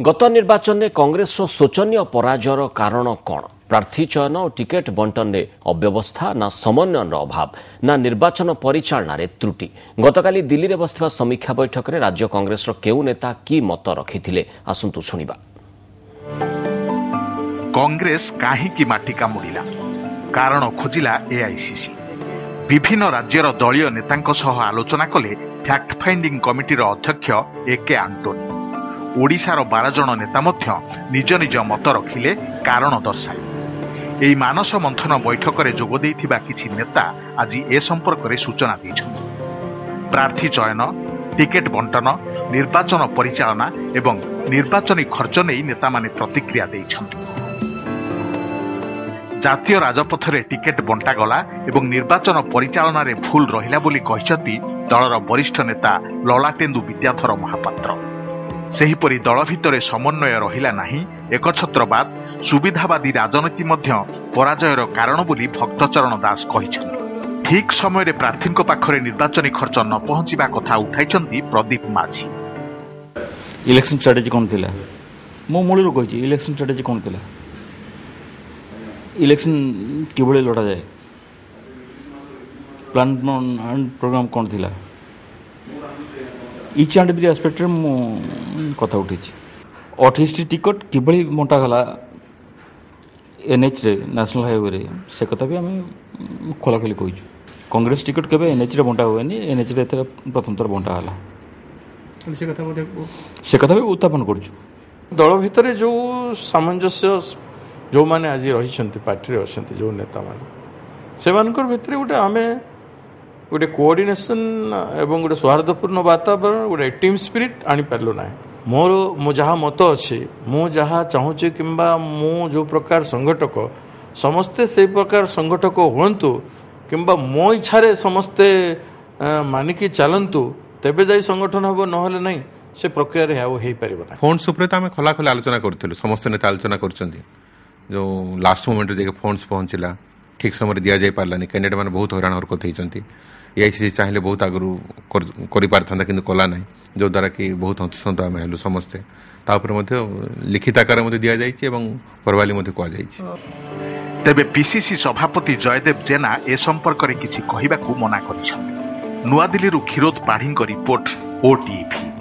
गत निर्वाचन में कांग्रेस शोचनीय पराजयर कारण कौन? प्रार्थी चयन और टिकेट बंटन में अव्यवस्था ना समन्वय अभाव ना निर्वाचन परिचालना रे त्रुटि। गतकाली दिल्ली में बसथिबा समीक्षा बैठक में राज्य कांग्रेस केउ नेता की मत रखिथिले आसंतु सुनिबा। कांग्रेस काहींकि माटी कामुड़िला कारण खोजिला एआईसीसी। विभिन्न राज्यर दलीय नेतांक सह आलोचना कले फैक्ट फाइंडिंग कमिटीर अध्यक्ष एके आंटोनी। ओडिशार 12 जन नेता मध्य निज निज मत रखिले कारण दर्शाए। एई मानस मंथन बैठक में जोग देइथिबा किछि नेता आज ए संपर्क में सूचना दैछन्ति। प्रार्थी चयन, टिकेट बंटन, निर्वाचन परिचालना एवं निर्वाचनी खर्च नहीं नेता माने प्रतिक्रिया दैछन्ति। जातीय राजपथ में टिकेट बंटा गला एवं निर्वाचन परिचालना रे भूल रहिला बोली कहिसथि दलर वरिष्ठ नेता ललाटेन्दु विद्याधर महापात्र। सेहीपरि दल भितर समन्वय रहिला नाही, एकछत्रवाद, सुविधावादी राजनीति मध्य पराजयर कारण बोली भक्तचरण दास कहिसथि। ठीक समय रे प्रार्थीक पाखरे निर्वाचनी खर्च न पहुंचीबा कथा उठाइछन्ति प्रदीप माझी। इलेक्शन स्ट्रेटेजी कोन थिला? मो मूलरू कहिछि इलेक्शन स्ट्रेटेजी कोन थिला? इलेक्शन किभଳି लड़ा जाए, प्लान एंड प्रोग्राम कौन थिला? इच एंड एवरी एस्पेक्ट मु कथा उठी। 28 टिकट किभଳି बंटा गला एनएच रे, नेशनल हाईवे रे, से कथा भी आम खोलाखोली कहिछु। कांग्रेस टिकट केबे एनएच रे बंटा हुएनी, एनएच रे प्रथम थर बंटा हला, से कथा भी उत्थापन करछु। दल भितर जो सामंजस्य जो माने आज रही पार्टी अच्छा जो नेता मान से भितर गोटे आम गोटे कोऑर्डिनेशन एवं गोटे सौहार्दपूर्ण वातावरण गोटे टीम स्पिरिट आनी पार्लु ना। मोर मो जहाँ मत अच्छे मु जहाँ चाहूँगी कि मु जो प्रकार संगठक समस्ते से प्रकार संगठक हुंतु कि मो इच्छा समस्ते मानिकी चलतु तेबे जाई संगठन हम नहले नहीं से प्रक्रिया हो पार ना। फंड्स उपर तो आम खोला खोला आलोचना करूँ, समस्त नेता आलोचना कर जो लास्ट मोमेंट रे फंड्स पहुंचला ठीक समय दि जाई पारलानी। कैंडिडेट मैंने बहुत हैरान हरकत होती। एआईसीसी चाहिए बहुत आगु कर पारथा कि कला ना, जो द्वारा कि बहुत हंसंत आम हेलु समस्ते। लिखित आकार दि जाइए प्रभाली कहुई। तेबे पीसीसी सभापति जयदेव जेना ए संपर्क में किछि कहिबाकू मना करिसथि। नुआदिल्ली क्षीरोद पाढ़ी रिपोर्ट, ओटीवी।